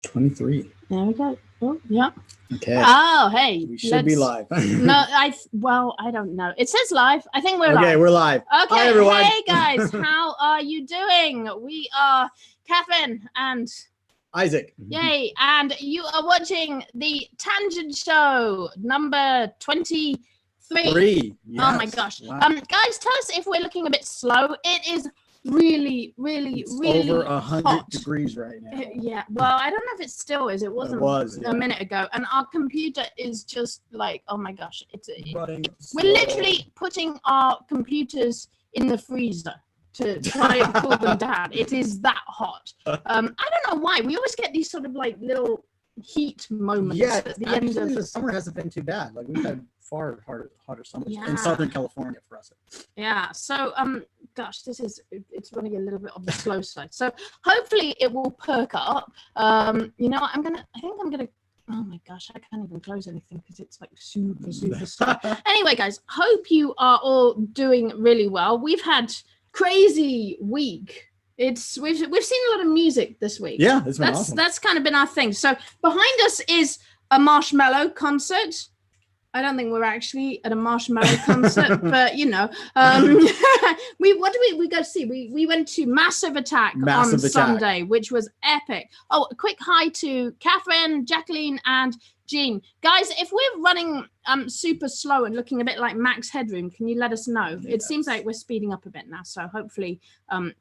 23. There we go. Oh, yeah. Okay. Oh, hey. We should be live. No, I don't know. It says live. I think we're live. Okay, we're live. Okay. Hi, everyone. Hey, guys. How are you doing? We are Katharyne and Isaac. Yay. And you are watching the Tangent Show number 23. Yes. Oh, my gosh. Wow. Guys, tell us if we're looking a bit slow. It is really over 100 degrees right now. Yeah, well, I don't know if it still is. It wasn't a minute ago, and our computer is just like, oh my gosh, we're literally putting our computers in the freezer to try and cool them down. It is that hot. I don't know why we always get these sort of like little heat moments at the end of the summer. Hasn't been too bad. Like we've had far hotter summers in Southern California for us. Yeah, so gosh, it's running a little bit on the slow side, so hopefully it will perk up. You know, I think I'm gonna oh my gosh, I can't even close anything because it's like super slow. Anyway, guys, hope you are all doing really well. We've had crazy week. We've seen a lot of music this week. Yeah, it's been awesome. That's kind of been our thing. So behind us is a Marshmello concert. I don't think we're actually at a Marshmello concert, but you know, we go see? We went to Massive Attack on Sunday, which was epic. Oh, a quick hi to Katharyne, Jacqueline, and Jean. Guys, if we're running super slow and looking a bit like Max Headroom, can you let us know? Yes. It seems like we're speeding up a bit now, so hopefully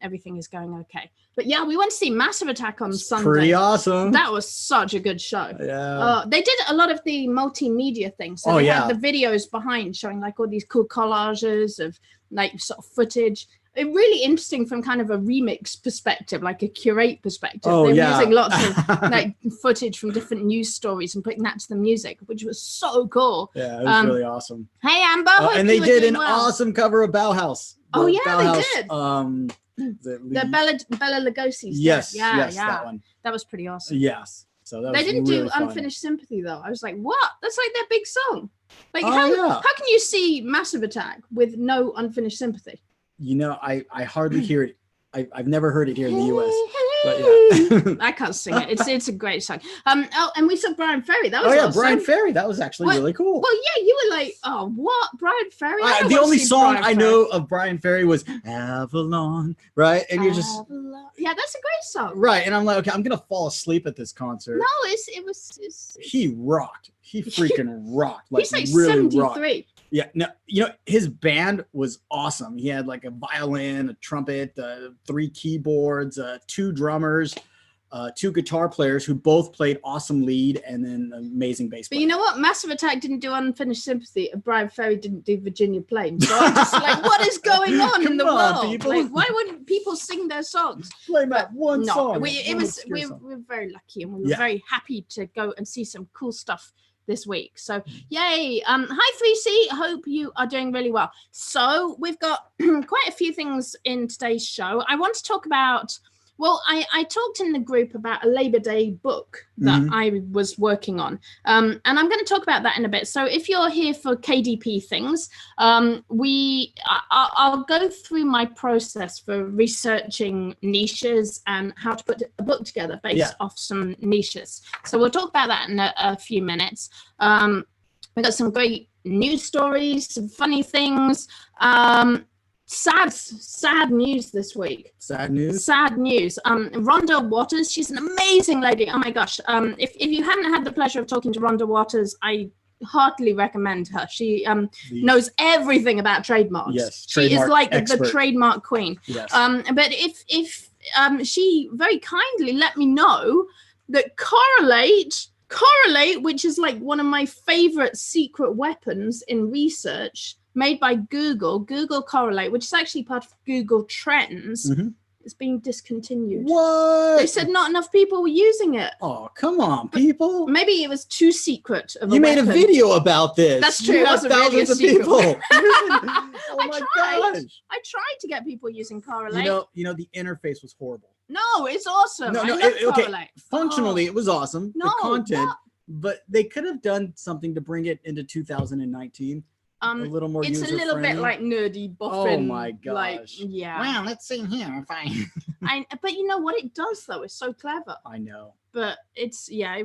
everything is going okay. But yeah, we went to see Massive Attack on Sunday. Pretty awesome. That was such a good show. Yeah. They did a lot of the multimedia things. So they had the videos behind showing like all these cool collages of like sort of footage. Really interesting from kind of a remix perspective, like a curate perspective. They're using lots of like footage from different news stories and putting that to the music, which was so cool. Yeah, it was really awesome. Hey, Amber. And they did an awesome cover of Bauhaus. Oh yeah, Bauhaus, they did. The Bella Lugosi's. Yes, that one. That was pretty awesome. Yes. So that they was didn't really do fun. Unfinished Sympathy though. I was like, what? That's like their big song. Like how can you see Massive Attack with no Unfinished Sympathy? You know, I hardly hear it. I've never heard it here in the US. But yeah. I can't sing it. It's a great song. Oh, and we saw Brian Ferry. That was awesome. Brian Ferry. That was actually really cool. Well, yeah, you were like, oh, what? Brian Ferry? The only song I know of Brian Ferry was Avalon, right? And you're just yeah, that's a great song. Right. And I'm like, okay, I'm gonna fall asleep at this concert. No, it was he rocked. He freaking rocked. Like, he's like really 73. Rocked. Yeah, no, you know, his band was awesome. He had like a violin, a trumpet, 3 keyboards, 2 drummers, 2 guitar players who both played awesome lead and then amazing bass player. But you know what? Massive Attack didn't do Unfinished Sympathy and Brian Ferry didn't do Virginia Plain. So I'm just like, what is going on in the world? People. Like, why wouldn't people sing their songs? Play that one song. We're very lucky and we were very happy to go and see some cool stuff this week. So yay. Hi 3C, hope you are doing really well. So we've got quite a few things in today's show. I want to talk about, well, I talked in the group about a Labor Day book that I was working on. And I'm going to talk about that in a bit. So if you're here for KDP things, I'll go through my process for researching niches and how to put a book together based off some niches. So we'll talk about that in a few minutes. We've got some great news stories, some funny things. Sad news this week. Sad news. Rhonda Waters, she's an amazing lady. Oh my gosh. If you haven't had the pleasure of talking to Rhonda Waters, I heartily recommend her. She knows everything about trademarks. Yes, she is like the trademark queen. Yes. But if she very kindly let me know that Correlate, which is like one of my favorite secret weapons in research, made by Google Correlate, which is actually part of Google Trends, is being discontinued. What? They said not enough people were using it. Oh, come on, people. Maybe it was too secret of a You made weapon. a video about this. That's true. You have thousands of people. Oh my gosh. I tried to get people using Correlate. You know, the interface was horrible. No, it's awesome. Correlate. Functionally, it was awesome. No, the content, but they could have done something to bring it into 2019. little more it's a little bit like nerdy boffin. Oh my gosh. Like, yeah. Well, let's see here if But you know what it does though? It's so clever. I know. But it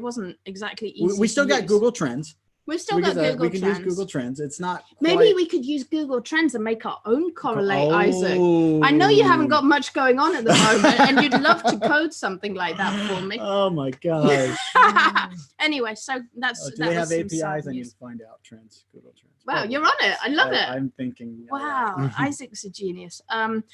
wasn't exactly easy. We still got Google Trends. We've still got Google Trends. We can use Google Trends. It's not Maybe we could use Google Trends and make our own Correlate, Isaac. I know you haven't got much going on at the moment, and you'd love to code something like that for me. Oh my gosh. Anyway, so do they have APIs? I need to find out. Google Trends. Wow, you're on it. I love it. I'm thinking. Wow, Isaac's a genius. And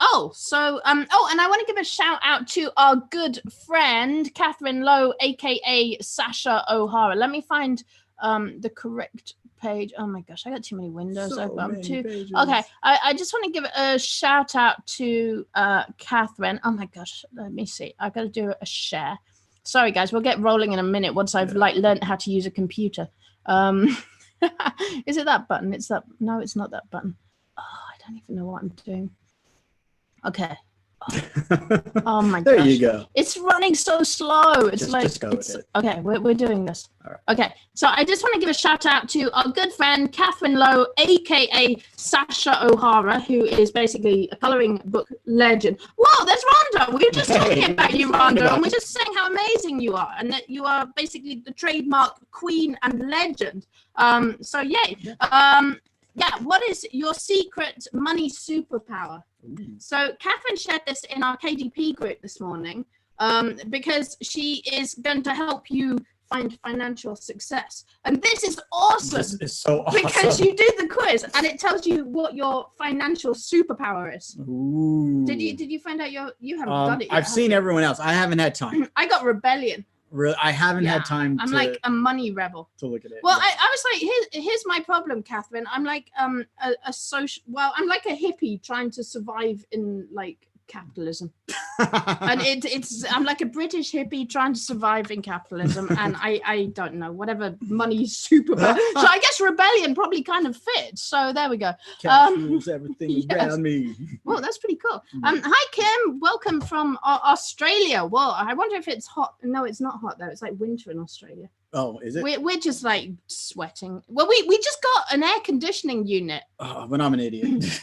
I want to give a shout out to our good friend Katharyne Lowe, aka Sasha O'Hara. Let me find the correct page. Oh my gosh, I got too many windows open. Okay, I just want to give a shout out to Katharyne. Oh my gosh, let me see. I got to do a share. Sorry guys, we'll get rolling in a minute once I've learned how to use a computer. Is it that button? It's that. No, it's not that button. Oh, I don't even know what I'm doing. Okay. Oh my gosh. There you go. It's running so slow. It's just go with it. Okay, we're doing this. All right. Okay, so I just want to give a shout out to our good friend Katharyne Lowe, aka Sasha O'Hara, who is basically a coloring book legend. Whoa, there's Rhonda. We were just talking about you, Rhonda, and we're just saying how amazing you are, and that you are basically the trademark queen and legend. So yay. Yeah, what is your secret money superpower? So Katharyne shared this in our KDP group this morning because she is going to help you find financial success. And this is awesome. This is so awesome. Because you do the quiz and it tells you what your financial superpower is. Ooh. Did you find out you haven't done it yet? I've seen everyone else. I haven't had time. I got rebellion. Really, I haven't had time. I'm like a money rebel to look at it. Well, I was like, here's my problem, Katharyne. I'm like a social. Well, I'm like a hippie trying to survive in like capitalism, and I'm like a British hippie trying to survive in capitalism, and I don't know whatever money superpower. So I guess rebellion probably kind of fits. So there we go. Captures everything around me. Well, that's pretty cool. Hi Kim, welcome from Australia. Well, I wonder if it's hot. No, it's not hot though. It's like winter in Australia. Oh, is it? We're just like sweating. Well, we just got an air conditioning unit. Oh, but I'm an idiot.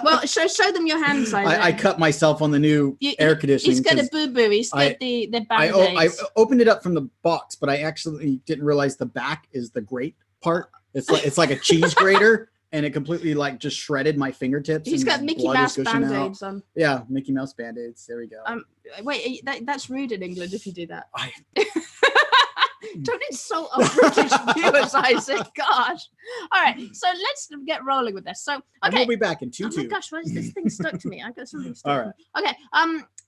Well, show them your hands. I cut myself on the new air conditioning. He's got a boo-boo. He's got the Band-Aids. I opened it up from the box, but I actually didn't realize the back is the grate part. It's like a cheese grater, and it completely like just shredded my fingertips. He's got Mickey Mouse Band-Aids on. Yeah, Mickey Mouse Band-Aids. There we go. Wait, that's rude in England if you do that. Don't insult our British viewers, Isaac. Gosh. All right, so let's get rolling with this. So, okay. We'll be back in 2-2. Oh my gosh, why is this thing stuck to me? I got something stuck. All right. Okay.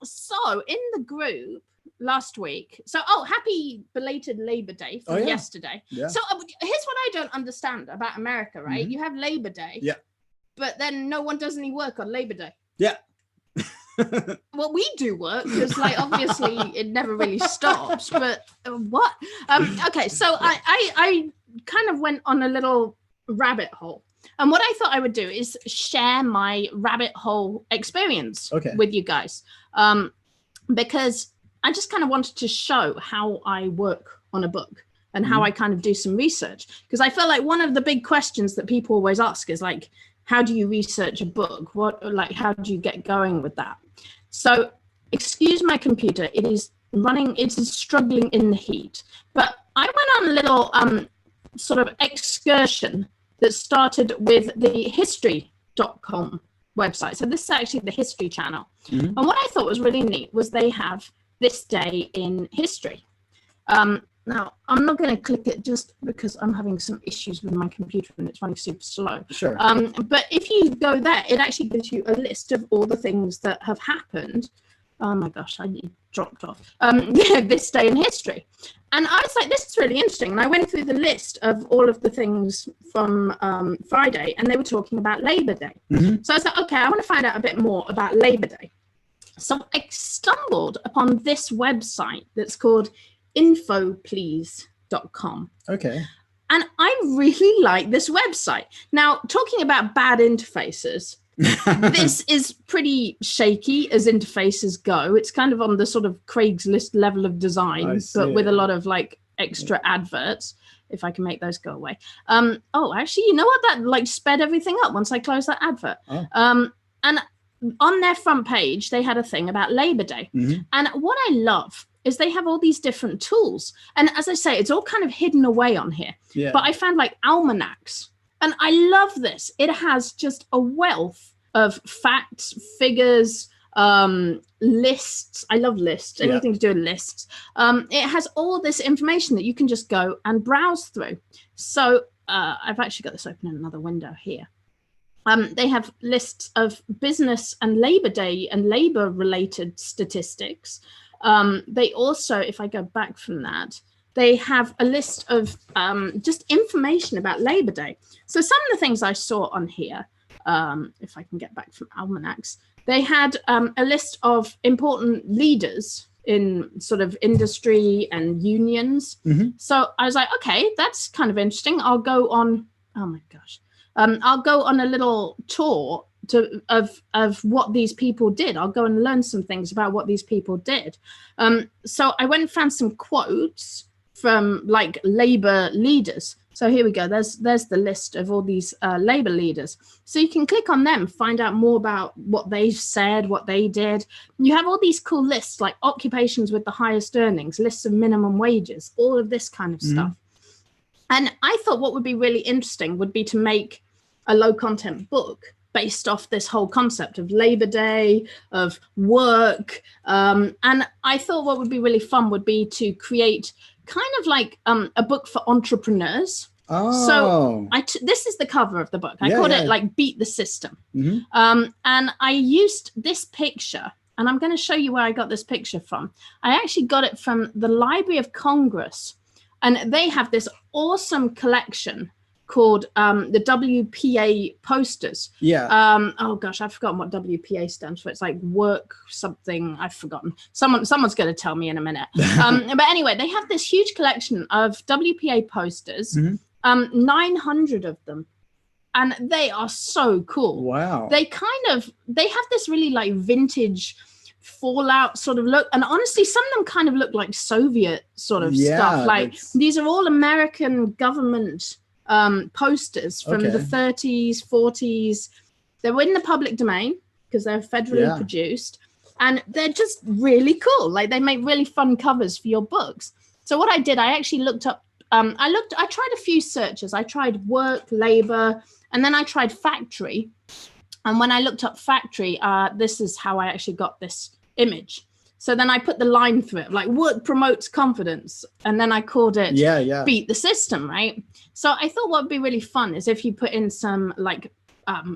So in the group last week. So, happy belated Labor Day from yesterday. Yeah. So here's what I don't understand about America, right? Mm-hmm. You have Labor Day. Yeah. But then no one does any work on Labor Day. Yeah. Well, we do work because like obviously it never really stops, but what okay, so I kind of went on a little rabbit hole, and what I thought I would do is share my rabbit hole experience with you guys, because I just kind of wanted to show how I work on a book and how I kind of do some research, because I feel like one of the big questions that people always ask is like, how do you research a book? How do you get going with that? So excuse my computer. It is struggling in the heat, but I went on a little sort of excursion that started with the history.com website. So this is actually the History Channel. Mm-hmm. And what I thought was really neat was they have this day in history. Now, I'm not going to click it just because I'm having some issues with my computer and it's running super slow. Sure. But if you go there, it actually gives you a list of all the things that have happened. Oh my gosh, I dropped off. This day in history. And I was like, this is really interesting. And I went through the list of all of the things from Friday, and they were talking about Labor Day. Mm-hmm. So I was like, okay, I want to find out a bit more about Labor Day. So I stumbled upon this website that's called infoplease.com. Okay. And I really like this website. Now, talking about bad interfaces, this is pretty shaky as interfaces go. It's kind of on the sort of Craigslist level of design, but with a lot of like extra adverts. If I can make those go away. Oh, actually, you know what? That like sped everything up once I closed that advert. Oh. And on their front page, they had a thing about Labor Day. And what I love is they have all these different tools. And as I say, it's all kind of hidden away on here. Yeah. But I found like almanacs. And I love this. It has just a wealth of facts, figures, lists. I love lists, anything to do with lists. It has all this information that you can just go and browse through. So I've actually got this open in another window here. They have lists of business and Labor Day and labor related statistics. They also, if I go back from that, they have a list of just information about Labor Day. So some of the things I saw on here, if I can get back from almanacs, they had a list of important leaders in sort of industry and unions. So I was like, okay, that's kind of interesting. I'll go on, oh my gosh. I'll go on a little tour of what these people did. I'll go and learn some things about what these people did. So I went and found some quotes from like labor leaders. So here we go. There's the list of all these labor leaders. So you can click on them, find out more about what they said, what they did. You have all these cool lists like occupations with the highest earnings, lists of minimum wages, all of this kind of stuff. And I thought what would be really interesting would be to make a low content book based off this whole concept of Labor Day, of work. And I thought what would be really fun would be to create kind of like a book for entrepreneurs. Oh. So this is the cover of the book. I called it like Beat the System. And I used this picture, and I'm going to show you where I got this picture from. I actually got it from the Library of Congress, and they have this awesome collection called the WPA posters. Oh gosh, I've forgotten what WPA stands for. It's like work something. I've forgotten. Someone's going to tell me in a minute. But anyway, they have this huge collection of WPA posters, 900 of them. And they are so cool. Wow. They have this really like vintage Fallout sort of look, and honestly some of them kind of look like Soviet sort of stuff. Like these are all American government posters from the 30s, 40s. They're in the public domain because they're federally produced, and they're just really cool. Like they make really fun covers for your books. So what I did, I actually looked up, I tried a few searches. I tried work, labor, and then I tried factory. And when I looked up factory, this is how I actually got this image. So then I put the line through it, like work promotes confidence. And then I called it Beat the System, right? So I thought what would be really fun is if you put in some like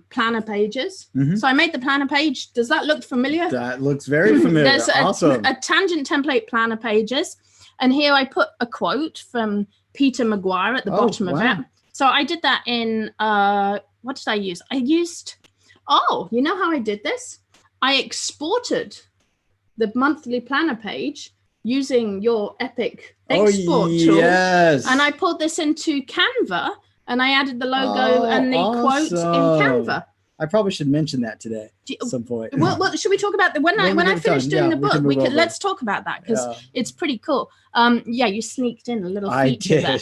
planner pages. So I made the planner page. Does that look familiar? That looks very familiar. There's awesome. a tangent template planner pages. And here I put a quote from Peter Maguire at the bottom of it. So I did that in, what did I use? You know how I did this? I exported the monthly planner page using your Epic export tool. And I pulled this into Canva and I added the logo and the quote in Canva. I probably should mention that today at some point. Well, should we talk about when I finish doing the book? Let's talk about that because it's pretty cool. You sneaked in a little feature there.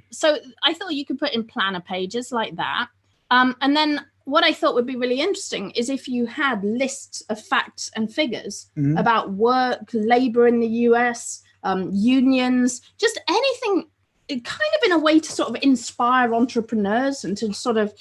So I thought you could put in planner pages like that. And then what I thought would be really interesting is if you had lists of facts and figures about work, labor in the US, unions, just anything kind of in a way to sort of inspire entrepreneurs and to sort of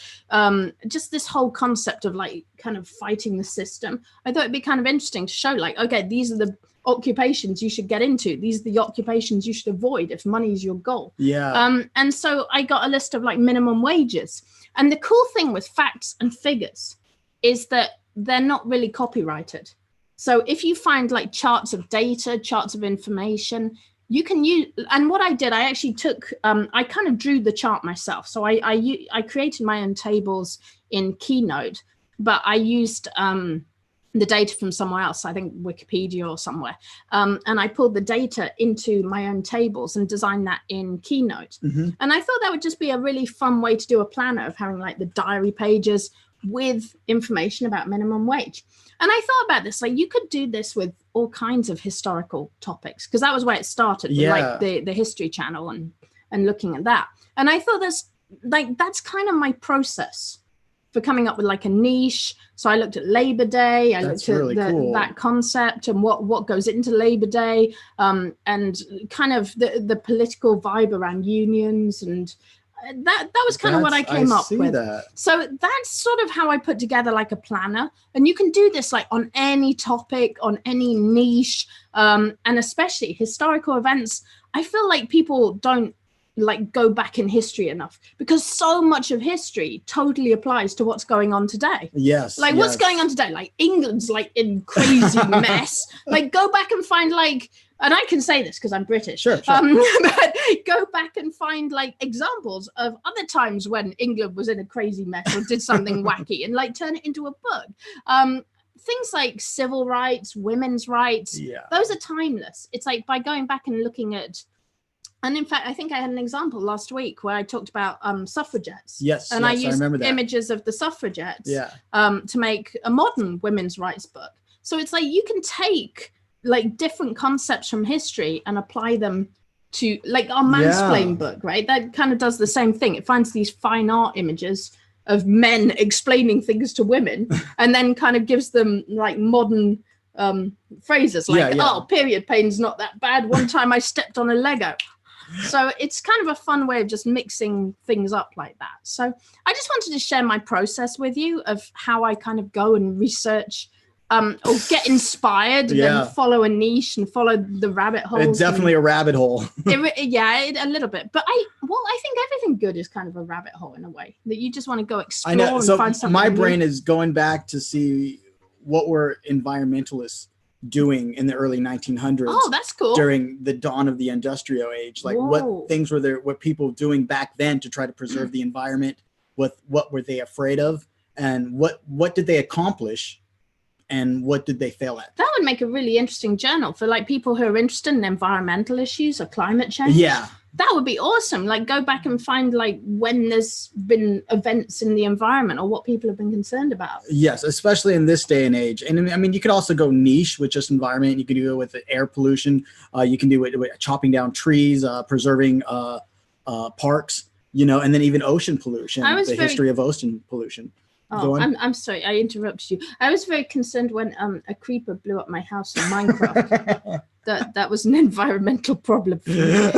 just this whole concept of like kind of fighting the system. I thought it'd be kind of interesting to show like, okay, these are the occupations you should get into. These are the occupations you should avoid if money is your goal. And so I got a list of like minimum wages. And the cool thing with facts and figures is that they're not really copyrighted. So if you find like charts of data, charts of information, you can use, and what I did, I actually took, I kind of drew the chart myself. So I created my own tables in Keynote, but I used the data from somewhere else, I think Wikipedia or somewhere. And I pulled the data into my own tables and designed that in Keynote. And I thought that would just be a really fun way to do a planner of having like the diary pages, with information about minimum wage. And I thought about this, like you could do this with all kinds of historical topics, because that was where it started, with like the History Channel and looking at that. And I thought that's kind of my process for coming up with like a niche. So I looked at Labor Day, I looked at that concept and what goes into Labor Day, and kind of the political vibe around unions, and that was kind of what I came up with. So that's sort of how I put together like a planner. And you can do this like on any topic, on any niche, and especially historical events. I feel like people don't like go back in history enough, because so much of history totally applies to what's going on today. Yes. Like what's going on today? Like England's like in crazy mess. Like go back and find like, and I can say this because I'm British. Sure. But go back and find like examples of other times when England was in a crazy mess or did something wacky, and like turn it into a book. Things like civil rights, women's rights, those are timeless. It's like by going back and looking at, and in fact, I think I had an example last week where I talked about suffragettes. Yes, and I used images of the suffragettes to make a modern women's rights book. So it's like you can take like different concepts from history and apply them to like our mansplain book, right? That kind of does the same thing. It finds these fine art images of men explaining things to women and then kind of gives them like modern phrases like, oh, period pain's not that bad. One time I stepped on a Lego. So it's kind of a fun way of just mixing things up like that. So I just wanted to share my process with you of how I kind of go and research or get inspired and then follow a niche and follow the rabbit hole. It's definitely a rabbit hole. A little bit. But I think everything good is kind of a rabbit hole in a way, that you just want to go explore and find something my new. brain is going back to see what were environmentalists doing in the early 1900s. Oh, that's cool. During the dawn of the industrial age, like what things were there, what people doing back then to try to preserve the environment, what were they afraid of, and what did they accomplish, and what did they fail at? That would make a really interesting journal for like people who are interested in environmental issues or climate change. Yeah. That would be awesome. Like go back and find like when there's been events in the environment or what people have been concerned about. Yes, especially in this day and age. And I mean, you could also go niche with just environment. You can do it with air pollution. You can do it with chopping down trees, preserving parks, and then even ocean pollution, history of ocean pollution. Oh, I'm sorry, I interrupted you. I was very concerned when a creeper blew up my house in Minecraft. that was an environmental problem for me.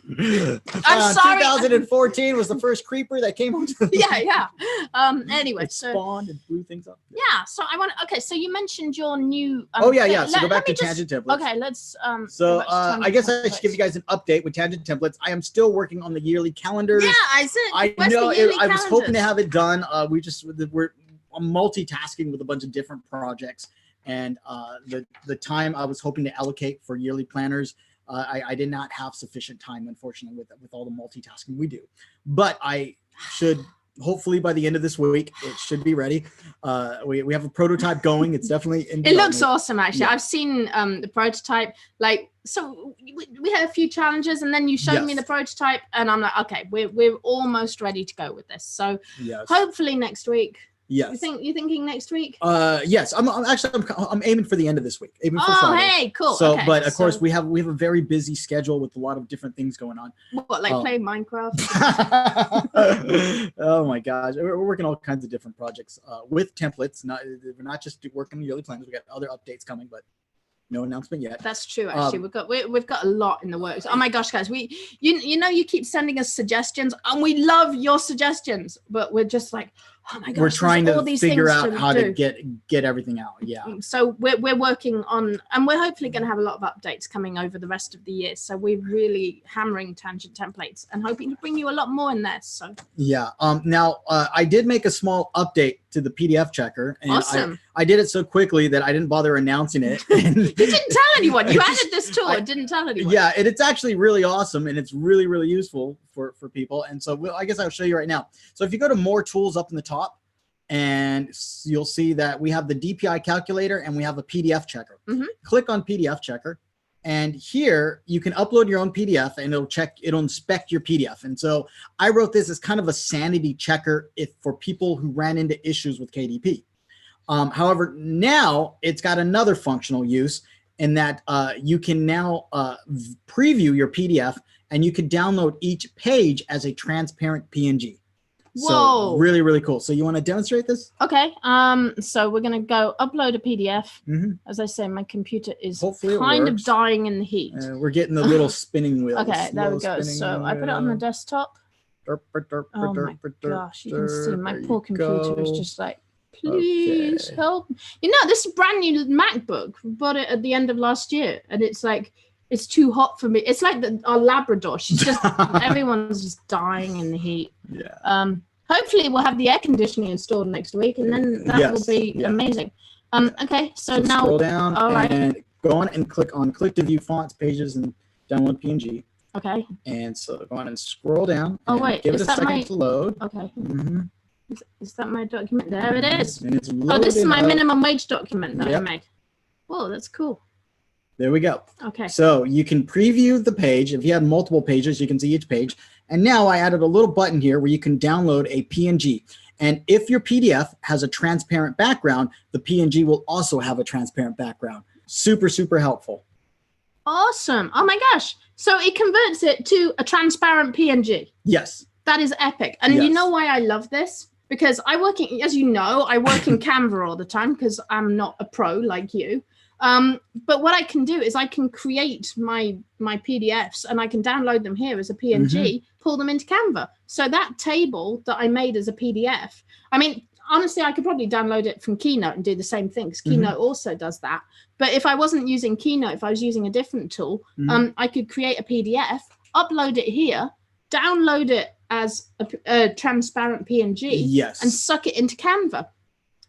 I'm sorry. 2014 was the first creeper that came onto the anyway, it spawned and blew things up. Yeah. So I want to. Okay. So you mentioned your new. So go back to tangent templates. Okay. Let's. So I guess I should give you guys an update with tangent templates. I am still working on the yearly calendars. Yeah, I said. I know. I was hoping to have it done. We're multitasking with a bunch of different projects, and the time I was hoping to allocate for yearly planners. I did not have sufficient time, unfortunately, with all the multitasking we do. But I should, hopefully by the end of this week, it should be ready. We have a prototype going. It's definitely in development. It looks awesome, actually. Yeah. I've seen the prototype. Like, so we had a few challenges, and then you showed me the prototype, and I'm like, okay, we're almost ready to go with this. So hopefully next week. Yes. You thinking next week? Yes. I'm aiming for the end of this week. Aiming for Friday. Hey, cool. So, okay, but of course we have a very busy schedule with a lot of different things going on. What, like playing Minecraft? Oh my gosh, we're working all kinds of different projects with templates. We're not just working on yearly plans. We got other updates coming, but no announcement yet. That's true. Actually, we've got a lot in the works. Oh my gosh, guys, you keep sending us suggestions, and we love your suggestions, but we're just like, oh my gosh, we're trying to figure out how to get everything out. Yeah. So we're working on, and we're hopefully going to have a lot of updates coming over the rest of the year. So we're really hammering tangent templates and hoping to bring you a lot more in there. So yeah. Now I did make a small update to the PDF checker, and awesome. I did it so quickly that I didn't bother announcing it. You didn't tell anyone. You added this tool and didn't tell anyone. Yeah, and it's actually really awesome, and it's really, really useful for people. And so I guess I'll show you right now. So if you go to more tools up in the top, and you'll see that we have the DPI calculator and we have a PDF checker. Click on PDF checker, And here you can upload your own PDF and it'll inspect your PDF. And so I wrote this as kind of a sanity checker for people who ran into issues with KDP. However, now it's got another functional use in that you can now preview your PDF and you can download each page as a transparent PNG. Whoa. So really, really cool. So you want to demonstrate this? Okay. So we're going to go upload a PDF. As I say, my computer is kind of dying in the heat. We're getting the little spinning wheel. Okay, there we go. So I put it on the desktop. Oh my gosh, you can see my poor computer is just like, please help. You know, this is a brand new MacBook. We bought it at the end of last year, and it's like, it's too hot for me. It's like our Labrador. She's just, everyone's just dying in the heat. Yeah. Hopefully we'll have the air conditioning installed next week, and then that will be amazing. Okay, so now scroll down and go on and click to view fonts, pages, and download PNG. Okay. And so go on and scroll down. Oh wait, give it a second to load. Okay. Is that my document? There it is. And it's oh, this is my minimum wage document that I made. Whoa, that's cool. There we go. Okay. So you can preview the page. If you have multiple pages, you can see each page. And now I added a little button here where you can download a PNG. And if your PDF has a transparent background, the PNG will also have a transparent background. Super, super helpful. Awesome. Oh my gosh. So it converts it to a transparent PNG. Yes. That is epic. And you know why I love this? Because as you know, I work in Canva all the time because I'm not a pro like you. But what I can do is I can create my PDFs and I can download them here as a PNG, pull them into Canva. So that table that I made as a PDF, I mean, honestly, I could probably download it from Keynote and do the same thing because Keynote also does that. But if I wasn't using Keynote, if I was using a different tool, I could create a PDF, upload it here, download it as a transparent PNG, and suck it into Canva.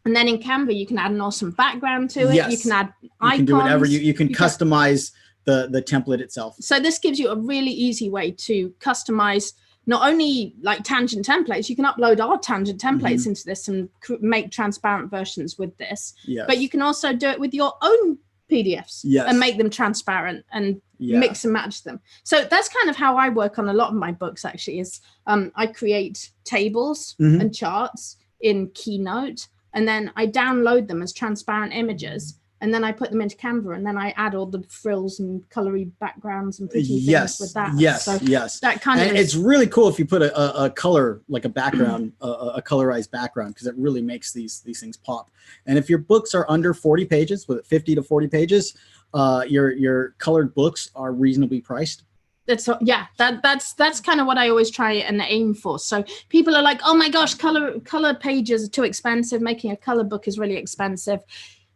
And then in Canva, you can add an awesome background to it. Yes. You can add icons. You can do whatever. You can customize the template itself. So this gives you a really easy way to customize not only like tangent templates, you can upload our tangent templates into this and make transparent versions with this. But you can also do it with your own PDFs and make them transparent and mix and match them. So that's kind of how I work on a lot of my books, actually, is I create tables and charts in Keynote. And then I download them as transparent images, and then I put them into Canva, and then I add all the frills and colory backgrounds and pretty things with that. So that kind of it's really cool if you put a color, like a background, a colorized background, because it really makes these things pop. And if your books are under 40 pages, with 50 to 40 pages, your colored books are reasonably priced. That's kind of what I always try and aim for. So people are like, oh my gosh, color pages are too expensive. Making a color book is really expensive.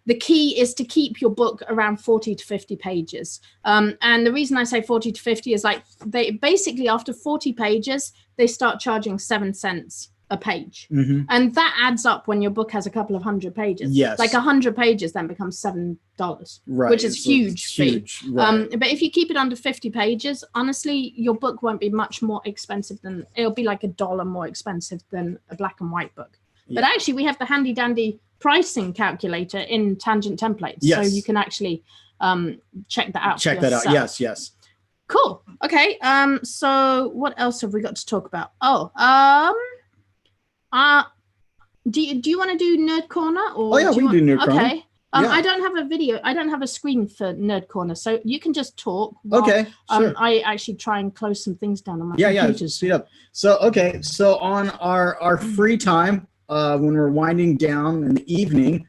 The key is to keep your book around 40 to 50 pages. And the reason I say 40 to 50 is like they basically after 40 pages, they start charging 7 cents a page. And that adds up when your book has a couple of 100 pages. Like 100 pages then becomes $7, which is huge fee. But if you keep it under 50 pages, honestly, your book won't be much more expensive than, it'll be like $1 more expensive than a black and white book. But actually we have the handy dandy pricing calculator in Tangent Templates. So you can actually check that out. Yes. Cool. Okay. So what else have we got to talk about? Do you want to do Nerd Corner? Or we can do Nerd Corner. Okay. I don't have a video. I don't have a screen for Nerd Corner, so you can just talk. While, sure. I actually try and close some things down on my computer. Speed up. So on our free time, when we're winding down in the evening,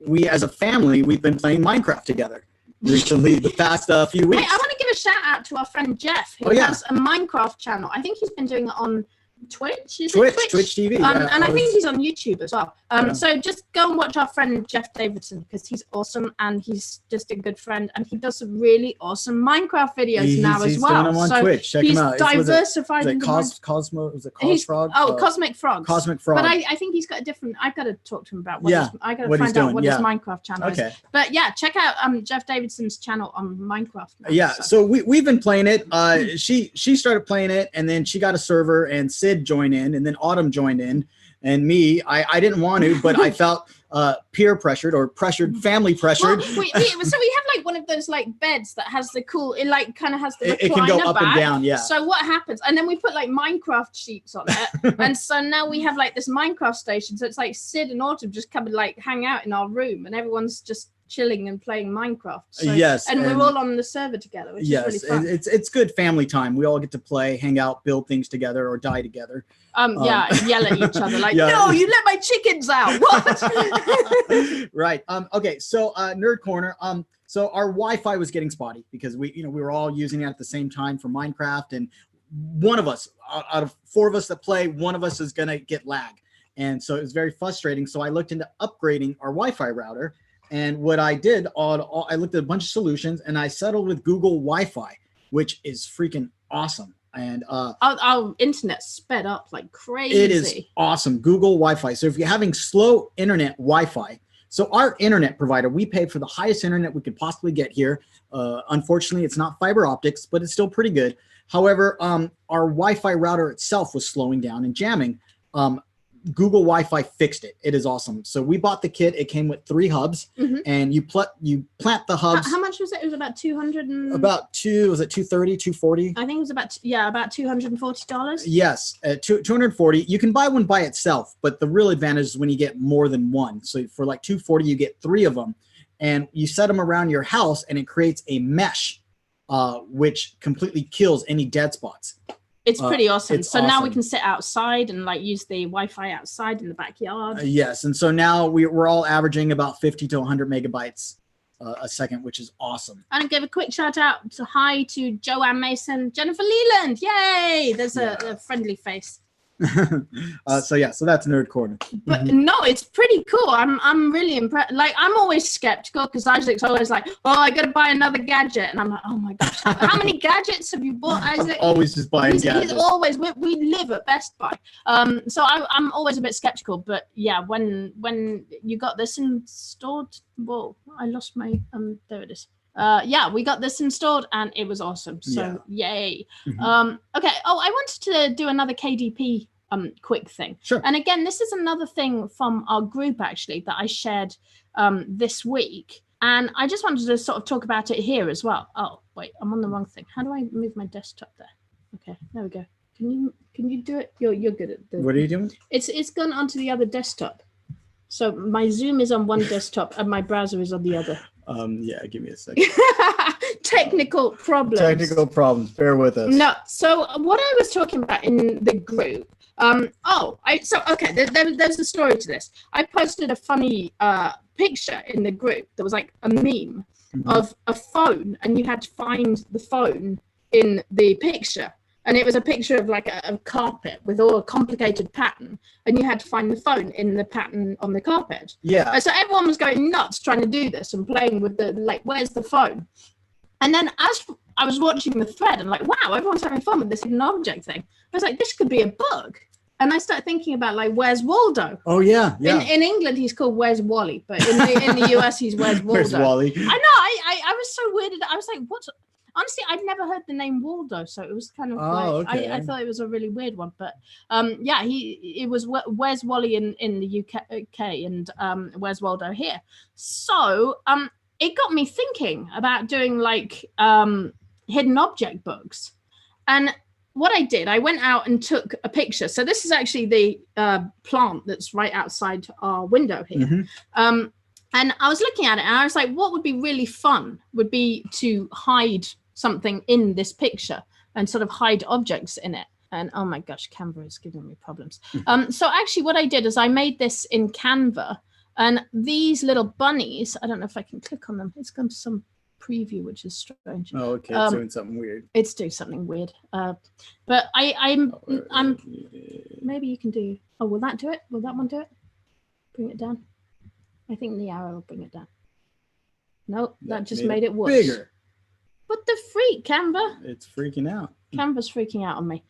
we as a family, we've been playing Minecraft together recently, the past few weeks. Hey, I want to give a shout out to our friend Jeff, who has a Minecraft channel. I think he's been doing it on Twitch TV, and I think he's on YouTube as well. So just go and watch our friend Jeff Davidson, because he's awesome and he's just a good friend, and he does some really awesome Minecraft videos now as well. Doing them on Twitch. Check him out. Diversified. Cosmic Frog. Cosmic Frog. But I think he's got a different. I've got to talk to him about I got to find out what his Minecraft channel is. But yeah, check out Jeff Davidson's channel on Minecraft now, so we've been playing it. She started playing it, and then she got a server, and Sid joined in, and then Autumn joined in, and me, I didn't want to, but I felt peer pressured or family pressured. Well, so we have like one of those like beds that has the cool, it like kind of has the recliner it can go up back. and down, yeah. So what happens? And then we put like Minecraft sheets on it. And so now we have like this Minecraft station. So it's like Sid and Autumn just come and like hang out in our room, and everyone's just chilling and playing Minecraft. So, yes. And we're all on the server together, which is really fun. It's good family time. We all get to play, hang out, build things together, or die together. Yeah, yell at each other like, no, you let my chickens out. What? Right. Okay. So Nerd Corner. So our Wi-Fi was getting spotty because we were all using it at the same time for Minecraft, and one of us out of 4 of us that play, one of us is gonna get lag, and so it was very frustrating. So I looked into upgrading our Wi-Fi router, and what I did, I looked at a bunch of solutions, and I settled with Google Wi-Fi, which is freaking awesome. And our internet sped up like crazy. It is awesome. Google Wi-Fi. So if you're having slow internet Wi-Fi, so our internet provider, we pay for the highest internet we could possibly get here. Unfortunately, it's not fiber optics, but it's still pretty good. However, our Wi-Fi router itself was slowing down and jamming. Google Wi-Fi fixed it. It is awesome. So we bought the kit. It came with 3 hubs, and you plant the hubs. How much was it? It was about 200 and... was it 230, 240? I think it was about $240. Yes, 240. You can buy one by itself, but the real advantage is when you get more than one. So for like 240, you get 3 of them, and you set them around your house, and it creates a mesh, which completely kills any dead spots. It's pretty awesome. It's so awesome. Now we can sit outside and like use the Wi-Fi outside in the backyard. Yes, and so now we're all averaging about 50 to 100 megabytes a second, which is awesome. And I give a quick shout out to Joanne Mason, Jennifer Leland. Yay! There's a friendly face. So that's Nerd Corner. But no, it's pretty cool. I'm really impressed. Like, I'm always skeptical because Isaac's always like, oh, I gotta buy another gadget, and I'm like, oh my gosh, how many gadgets have you bought, Isaac? Always just buying gadgets. He's always, we live at Best Buy, so I'm always a bit skeptical. But yeah, when you got this installed, whoa, I lost my there it is. Yeah, we got this installed and it was awesome. So yay. Okay. Oh, I wanted to do another KDP quick thing. Sure. And again, this is another thing from our group actually that I shared this week. And I just wanted to sort of talk about it here as well. Oh, wait, I'm on the wrong thing. How do I move my desktop there? Okay, there we go. Can you do it? You're good at doing it. What are you doing? It's gone onto the other desktop. So my Zoom is on one desktop and my browser is on the other. Yeah, give me a second. Technical problems. Bear with us. No, so what I was talking about in the group. There's a story to this. I posted a funny picture in the group that was like a meme of a phone, and you had to find the phone in the picture. And it was a picture of like a carpet with all a complicated pattern, and you had to find the phone in the pattern on the carpet. Yeah. So everyone was going nuts trying to do this and playing with the like, where's the phone? And then as I was watching the thread, I'm like, wow, everyone's having fun with this hidden object thing. I was like, this could be a bug. And I started thinking about like, where's Waldo? Oh yeah. In England, he's called Where's Wally, but in the US, he's Where's Waldo? Where's Wally? I know. I was so weirded. I was like, what? Honestly, I'd never heard the name Waldo, so it was kind of okay. I thought it was a really weird one. But it was Where's Wally in the UK and Where's Waldo here. So it got me thinking about doing like hidden object bugs. And what I did, I went out and took a picture. So this is actually the plant that's right outside our window here. And I was looking at it and I was like, what would be really fun would be to hide something in this picture and sort of hide objects in it. And oh my gosh, Canva is giving me problems. So actually what I did is I made this in Canva, and these little bunnies, I don't know if I can click on them. It's gone to some preview, which is strange. Oh, okay. It's doing something weird. It's doing something weird. But I'm maybe you can do, oh, will that do it? Will that one do it? Bring it down. I think the arrow will bring it down. Nope, that just made it worse. Bigger. What the freak, Canva? It's freaking out. Canva's freaking out on me.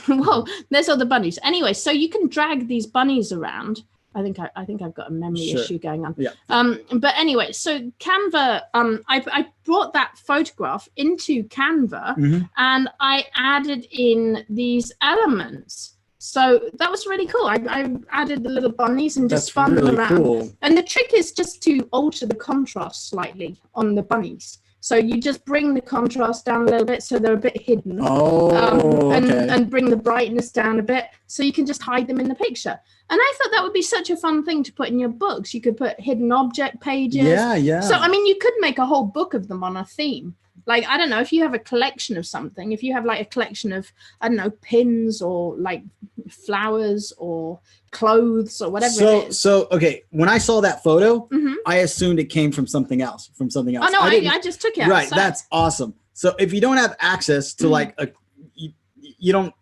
Whoa, there's all the bunnies. Anyway, so you can drag these bunnies around. I think I've got a memory issue going on. Yeah. But anyway, so Canva, I brought that photograph into Canva and I added in these elements. So that was really cool. I added the little bunnies and just spun them really around. Cool. And the trick is just to alter the contrast slightly on the bunnies. So you just bring the contrast down a little bit so they're a bit hidden. And bring the brightness down a bit so you can just hide them in the picture. And I thought that would be such a fun thing to put in your books. You could put hidden object pages. Yeah. So, I mean, you could make a whole book of them on a theme. Like, I don't know, if you have a collection of something, if you have like a collection of, I don't know, pins or like flowers or clothes or whatever it is. So, okay, when I saw that photo, I assumed it came from something else, Oh, no, I just took it. Right, that's awesome. So if you don't have access to like you're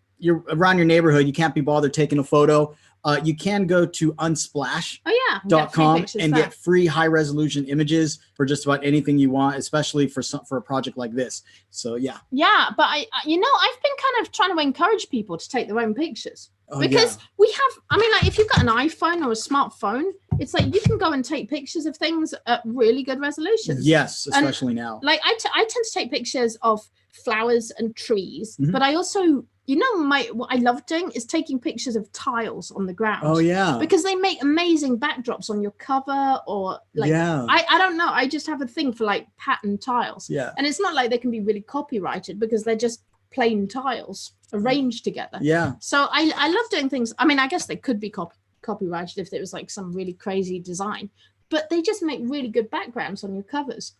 around your neighborhood, you can't be bothered taking a photo. You can go to unsplash.com and get free high resolution images for just about anything you want, especially for a project like this. So yeah. Yeah, but I've been kind of trying to encourage people to take their own pictures. Because we have, I mean, like if you've got an iPhone or a smartphone, it's like you can go and take pictures of things at really good resolutions. Yes, especially now. Like I tend to take pictures of flowers and trees, but I also, what I love doing is taking pictures of tiles on the ground. Oh yeah. Because they make amazing backdrops on your cover or like, I don't know. I just have a thing for like pattern tiles. Yeah. And it's not like they can be really copyrighted because they're just plain tiles arranged together. Yeah. So I love doing things. I mean, I guess they could be copyrighted if it was like some really crazy design, but they just make really good backgrounds on your covers.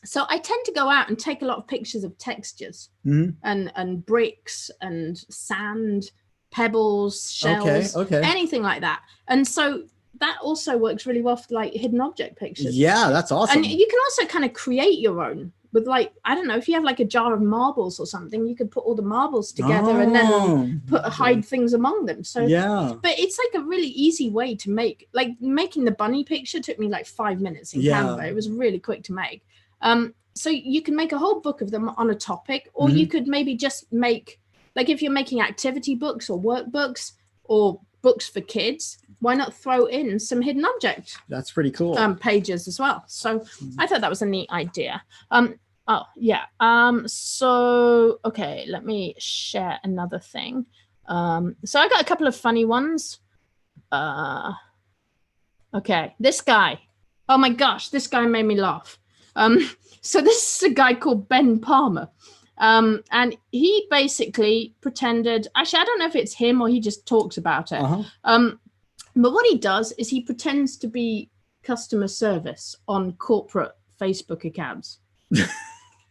So I tend to go out and take a lot of pictures of textures and bricks and sand, pebbles, shells, anything like that. And so that also works really well for like hidden object pictures. Yeah, that's awesome. And you can also kind of create your own with like, I don't know, if you have like a jar of marbles or something, you could put all the marbles together and then hide things among them. So but it's like a really easy way to make, like making the bunny picture took me like 5 minutes in Canva. It was really quick to make. So you can make a whole book of them on a topic, or you could maybe just make, like if you're making activity books or workbooks or books for kids, why not throw in some hidden object? That's pretty cool. Pages as well. So I thought that was a neat idea. So, okay, let me share another thing. So I got a couple of funny ones. Okay, this guy. Oh my gosh, this guy made me laugh. So this is a guy called Ben Palmer. And he basically pretended, actually, I don't know if it's him or he just talks about it. But what he does is he pretends to be customer service on corporate Facebook accounts.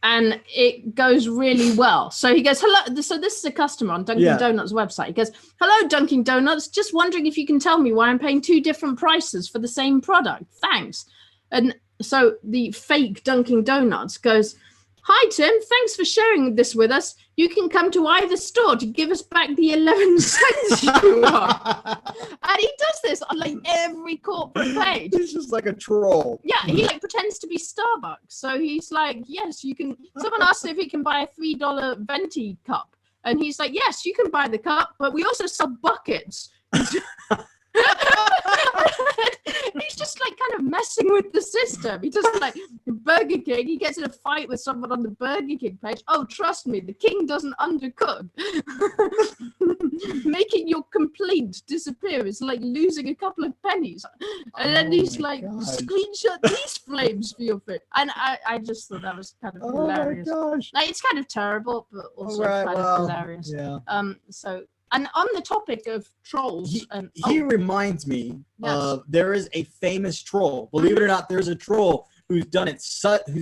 And it goes really well. So he goes, hello. So this is a customer on Dunkin' Donuts website. He goes, hello, Dunkin' Donuts. Just wondering if you can tell me why I'm paying 2 different prices for the same product. Thanks. And so the fake Dunkin' Donuts goes, hi, Tim. Thanks for sharing this with us. You can come to either store to give us back the 11 cents you got. And he does this on like every corporate page. He's just like a troll. Yeah, he like pretends to be Starbucks. So he's like, yes, you can. Someone asked if he can buy a $3 venti cup. And he's like, yes, you can buy the cup, but we also sell buckets. He's just like kind of messing with the system. He does like Burger King. He gets in a fight with someone on the Burger King page. Oh, trust me, the king doesn't undercook. Making your complaint disappear is like losing a couple of pennies. And then he's like, screenshot these flames for your food. And I just thought that was kind of hilarious. Oh my gosh. Like, it's kind of terrible, but also kind of hilarious. Yeah. And on the topic of trolls, he reminds me of, there is a famous troll. Believe it or not, there's a troll who's done it. Who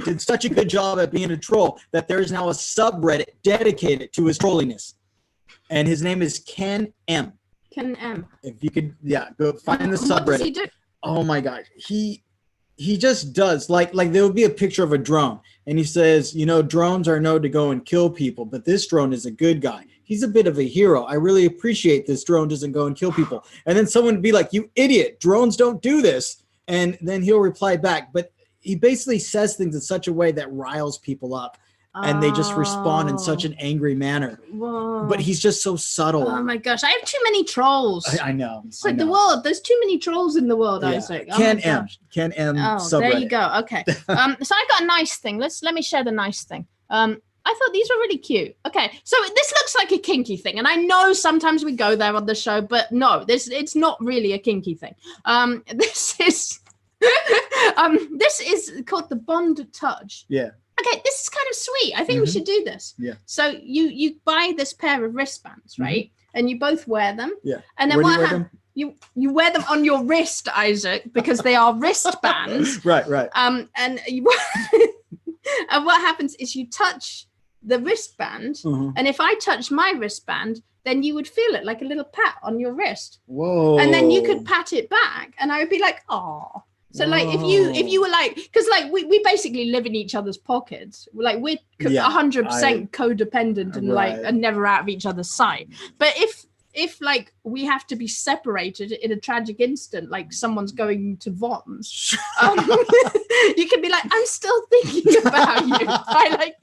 did such a good job at being a troll that there is now a subreddit dedicated to his trolliness, and his name is Ken M. Ken M. If you could, go find the subreddit. What does he do? Oh my gosh, he just does like there would be a picture of a drone, and he says, drones are known to go and kill people, but this drone is a good guy. He's a bit of a hero. I really appreciate this drone doesn't go and kill people. And then someone would be like, you idiot, drones don't do this. And then he'll reply back. But he basically says things in such a way that riles people up. And they just respond in such an angry manner. Whoa. But he's just so subtle. Oh my gosh, I have too many trolls. I know. It's like the world. There's too many trolls in the world, Isaac. Ken M. Ken M. Oh, subreddit. There you go. Okay. So I got a nice thing. Let me share the nice thing. I thought these were really cute. Okay, so this looks like a kinky thing, and I know sometimes we go there on the show, but no, it's not really a kinky thing. This is this is called the Bond Touch. Yeah. Okay, this is kind of sweet. I think we should do this. Yeah. So you buy this pair of wristbands, right? And you both wear them. Yeah. And then Where do you wear them? You wear them on your wrist, Isaac, because they are wristbands. Right. And and what happens is you touch the wristband, and if I touch my wristband, then you would feel it like a little pat on your wrist. Whoa. And then you could pat it back, and I would be like, oh. So like if you were like, because like we basically live in each other's pockets, like we're 100% codependent and like are never out of each other's sight. But if like we have to be separated in a tragic instant, like someone's going to Vons, you can be like, I'm still thinking about you by like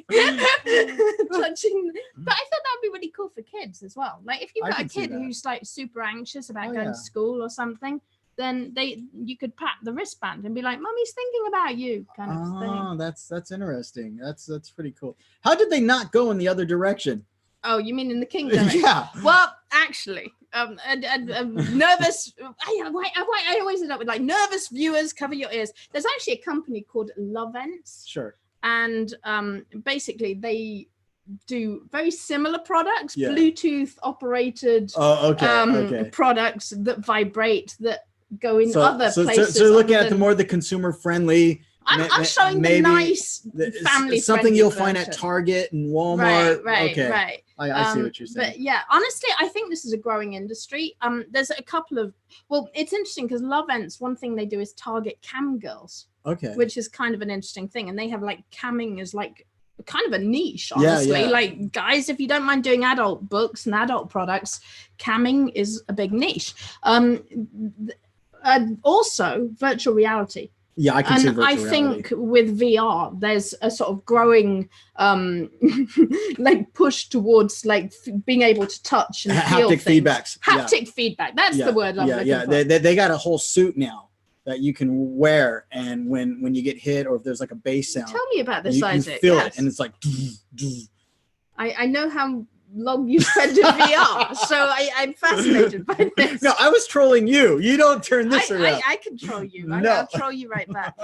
touching. But I thought that would be really cool for kids as well. Like if you've got a kid who's like super anxious about going to school or something, then you could pat the wristband and be like, Mommy's thinking about you, kind of thing. Oh, that's interesting. That's pretty cool. How did they not go in the other direction? Oh, you mean in the kingdom? Yeah. Well, actually, nervous. I always end up with like nervous viewers. Cover your ears. There's actually a company called Lovents. Sure. And basically they do very similar products, Yeah. Bluetooth operated products that vibrate, that go in other places. So looking at the consumer friendly. I'm showing the nice family something you'll find at Target and Walmart. Right. I see what you're saying. But yeah, honestly, I think this is a growing industry. There's a couple of, well, it's interesting because Lovents, one thing they do is target cam girls. Okay. Which is kind of an interesting thing. And they have like camming as like kind of a niche, honestly. Like, guys, if you don't mind doing adult books and adult products, camming is a big niche. Also, virtual reality. Yeah, I can see virtual reality. I think with VR, there's a sort of growing like push towards like being able to touch and feel haptic feedbacks. Haptic feedback. That's the word I'm looking for. They got a whole suit now that you can wear, and when you get hit or if there's like a bass sound, tell me about this, Isaac. You feel it, and it's like. I know how long you spend in VR, so I'm fascinated by this. No, I was trolling you. You don't turn this around. I control you. I'll troll you right back.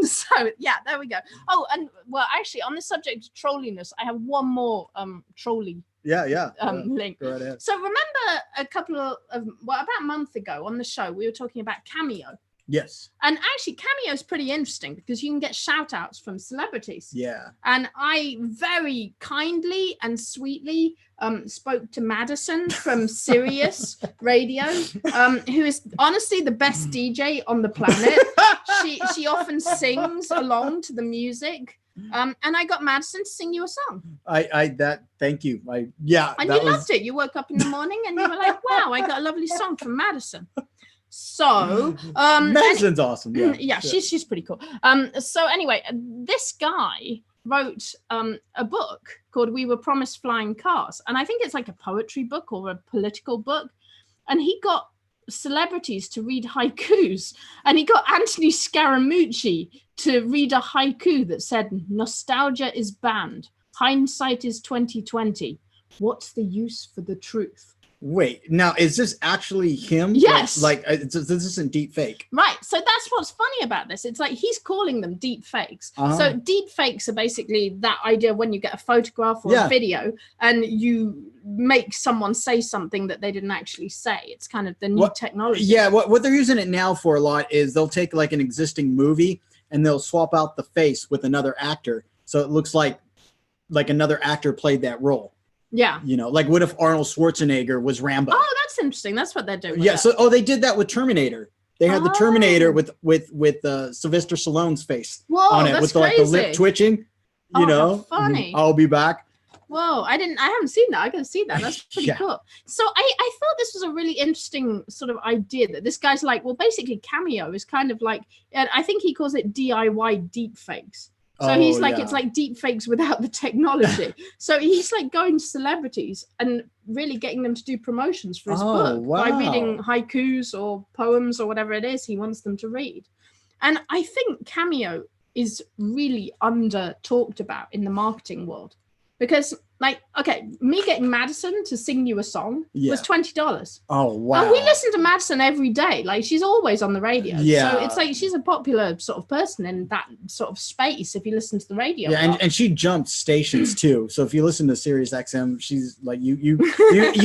So yeah, there we go. Oh, and well, actually, on the subject of trolliness, I have one more trolly. Link. Go right ahead. So remember about a month ago on the show, we were talking about Cameo. Yes. And actually, Cameo is pretty interesting because you can get shout outs from celebrities. Yeah. And I very kindly and sweetly spoke to Madison from Sirius Radio, who is honestly the best DJ on the planet. She often sings along to the music. And I got Madison to sing you a song. Thank you. And you loved it. You woke up in the morning and you were like, wow, I got a lovely song from Madison. So Madison's awesome. Yeah, she's pretty cool. So anyway, this guy wrote a book called We Were Promised Flying Cars, and I think it's like a poetry book or a political book, and he got celebrities to read haikus, and he got Anthony Scaramucci to read a haiku that said, nostalgia is banned, hindsight is 2020, what's the use for the truth? Wait, now is this actually him? Yes. This isn't deep fake. Right. So that's what's funny about this. It's like he's calling them deep fakes. So deep fakes are basically that idea when you get a photograph or a video and you make someone say something that they didn't actually say. It's kind of the new technology. Yeah. What they're using it now for a lot is they'll take like an existing movie and they'll swap out the face with another actor. So it looks like another actor played that role. Yeah. You know, like what if Arnold Schwarzenegger was Rambo? Oh, that's interesting. That's what they're doing. Yeah. So, they did that with Terminator. They had the Terminator with Sylvester Stallone's face on it with crazy. The lip twitching. You know, funny. I'll be back. Whoa, I haven't seen that. I gotta see that. That's pretty cool. So I thought this was a really interesting sort of idea that this guy's like, well, basically Cameo is kind of like, I think he calls it DIY deep fakes. So he's like, it's like deep fakes without the technology. So he's like going to celebrities and really getting them to do promotions for his book by reading haikus or poems or whatever it is he wants them to read. And I think Cameo is really under talked about in the marketing world. because like, okay, me getting Madison to sing you a song was $20. Oh, wow. And we listen to Madison every day. Like, she's always on the radio. Yeah. So it's like she's a popular sort of person in that sort of space if you listen to the radio. Yeah, and she jumped stations too. So if you listen to Sirius XM, she's like you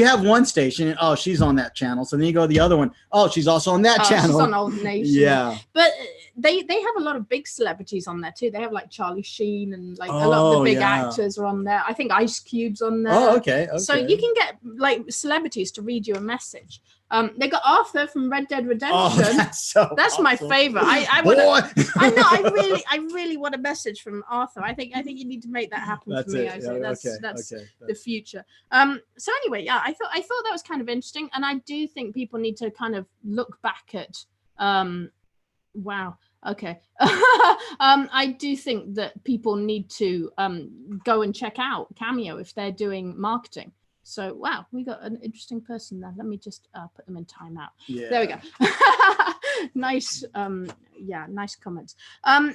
have one station and oh, she's on that channel. So then you go to the other one. Oh, she's also on that channel. She's on Old Nation. Yeah. But they have a lot of big celebrities on there too. They have like Charlie Sheen and like a lot of the big actors are on there. I think Ice Cube's on there. Oh, okay. So you can get like celebrities to read you a message. They got Arthur from Red Dead Redemption. Oh, that's awesome. My favorite. I know. I really want a message from Arthur. I think you need to make that happen for me. That's the future. So anyway, yeah, I thought that was kind of interesting, and I do think people need to kind of look back at. Wow. Okay. I do think that people need to go and check out Cameo if they're doing marketing. So, wow, we got an interesting person there. Let me just put them in timeout. Yeah. There we go. Nice. Nice comments.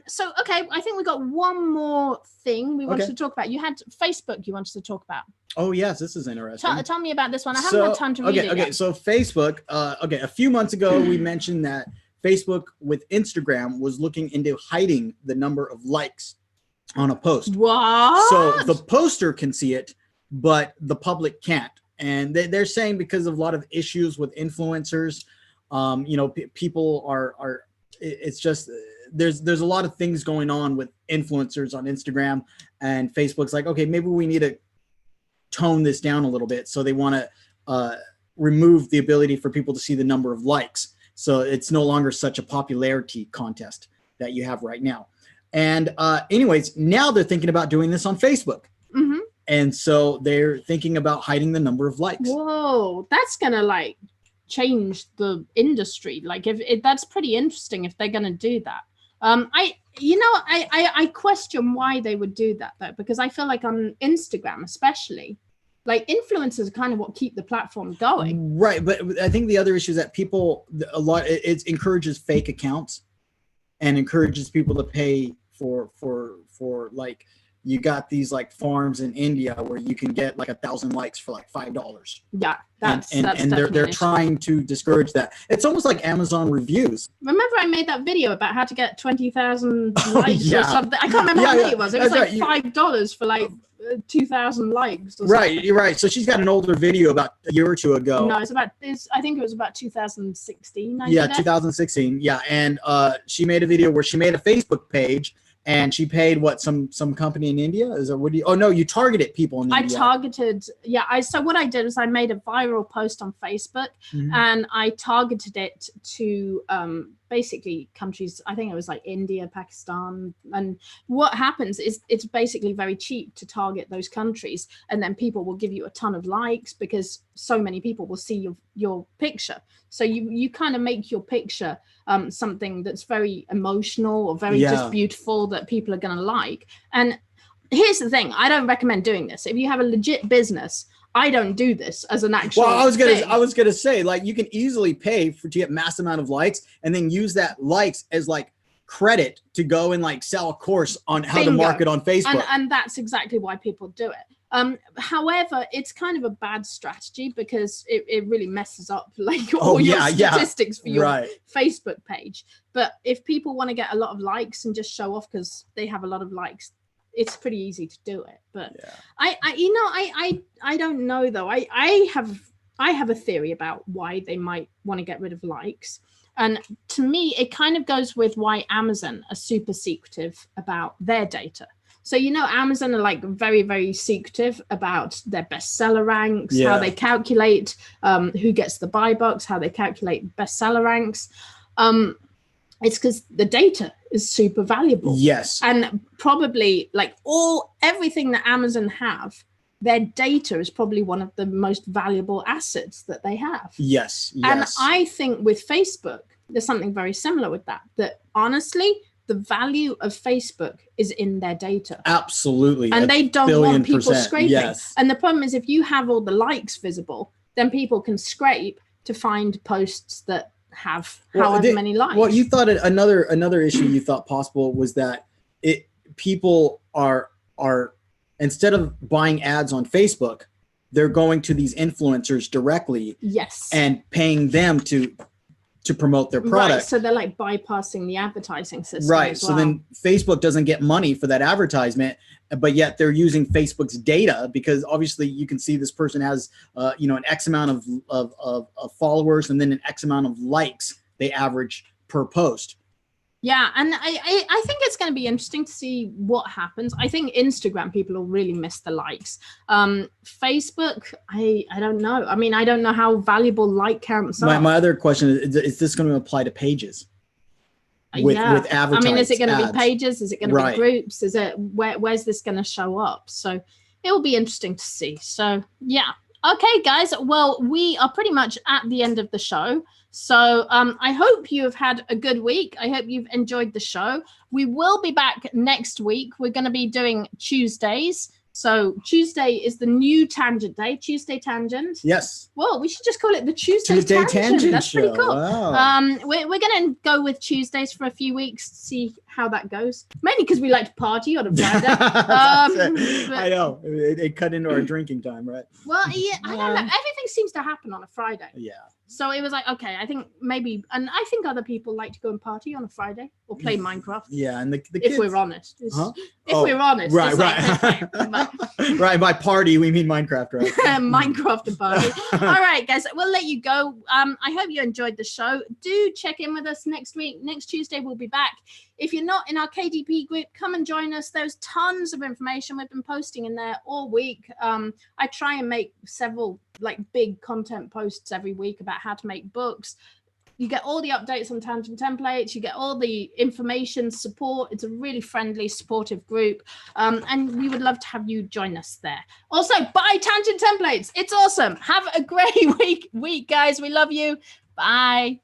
So, okay, I think we got one more thing we wanted to talk about. You had Facebook you wanted to talk about. Oh, yes, this is interesting. Tell me about this one. I haven't had time to read it yet. So Facebook, a few months ago, we mentioned that Facebook with Instagram was looking into hiding the number of likes on a post. What? So the poster can see it, but the public can't. And they're saying because of a lot of issues with influencers, people are it's just there's a lot of things going on with influencers on Instagram, and Facebook's like, okay, maybe we need to tone this down a little bit. So they want to remove the ability for people to see the number of likes. So it's no longer such a popularity contest that you have right now. And anyways, now they're thinking about doing this on Facebook. Mm-hmm. And so they're thinking about hiding the number of likes. Whoa, that's going to like change the industry. Like if that's pretty interesting if they're going to do that. I question why they would do that though, because I feel like on Instagram, especially, like influencers are kind of what keep the platform going. Right. But I think the other issue is that it encourages fake accounts and encourages people to pay for like, you got these like farms in India where you can get like 1,000 likes for like $5. Yeah. And they're trying to discourage that. It's almost like Amazon reviews. Remember I made that video about how to get 20,000 likes or something? I can't remember how many it was. It was like $5 for like 2,000 likes. Or right, you're right. So she's got an older video about a year or two ago. No, I think it was about 2016. 2016. Yeah, and she made a video where she made a Facebook page. And she paid what, some company in India? You targeted people in India. So what I did was I made a viral post on Facebook, and I targeted it to basically countries, I think it was like India, Pakistan. And what happens is it's basically very cheap to target those countries, and then people will give you a ton of likes because so many people will see your picture. So you kind of make your picture something that's very emotional or very just beautiful that people are going to like. And here's the thing, I don't recommend doing this. If you have a legit business, I don't do this as an actual I was gonna say, like, you can easily pay to get mass amount of likes and then use that likes as like credit to go and like sell a course on how to market on Facebook. And that's exactly why people do it. However, it's kind of a bad strategy because it really messes up like all your statistics for your Facebook page. But if people want to get a lot of likes and just show off because they have a lot of likes, it's pretty easy to do it. But I don't know though. I have a theory about why they might want to get rid of likes. And to me, it kind of goes with why Amazon are super secretive about their data. So, Amazon are like very, very secretive about their bestseller ranks, how they calculate who gets the buy box, how they calculate bestseller ranks. It's because the data is super valuable. Yes. And probably like everything that Amazon have, their data is probably one of the most valuable assets that they have. Yes. And I think with Facebook, there's something very similar with that honestly, the value of Facebook is in their data. Absolutely. And they don't want people scraping. Yes. And the problem is if you have all the likes visible, then people can scrape to find posts that have however many likes. Well, you thought another issue you thought possible was that people are instead of buying ads on Facebook, they're going to these influencers directly. Yes. And paying them to promote their product. Right. So they're like bypassing the advertising system. Right. As So well. then Facebook doesn't get money for that advertisement, but yet they're using Facebook's data, because obviously you can see this person has, an X amount of followers and then an X amount of likes they average per post. Yeah, and I think it's going to be interesting to see what happens. I think Instagram people will really miss the likes. Facebook, I don't know. I mean, I don't know how valuable like counts are. My other question is this going to apply to pages? With advertising? I mean, is it going to be pages? Is it going to Right. be groups? Is it where's this going to show up? So it will be interesting to see. So yeah. Okay, guys. Well, we are pretty much at the end of the show. So I hope you have had a good week. I hope you've enjoyed the show. We will be back next week. We're going to be doing Tuesdays. So Tuesday is the new tangent day. Tuesday tangent. Yes. Well, we should just call it the Tuesday tangent. That's pretty cool. Wow. We're going to go with Tuesdays for a few weeks to see how that goes. Mainly because we like to party on a Friday. I know. It cut into our drinking time, right? Well, yeah, I don't know. Everything seems to happen on a Friday. Yeah. So it was like, okay, I think maybe, and I think other people like to go and party on a Friday or play Minecraft. Yeah, and the kids, if we're honest. Huh? If we're honest. Right, it's right. Like, okay, right, by party, we mean Minecraft, right? Minecraft and party. All right, guys, we'll let you go. I hope you enjoyed the show. Do check in with us next week. Next Tuesday, we'll be back. If you're not in our KDP group, come and join us. There's tons of information we've been posting in there all week. I try and make several like big content posts every week about how to make books. You get all the updates on Tangent Templates. You get all the information, support. It's a really friendly, supportive group. And we would love to have you join us there. Also, buy Tangent Templates. It's awesome. Have a great week, guys. We love you. Bye.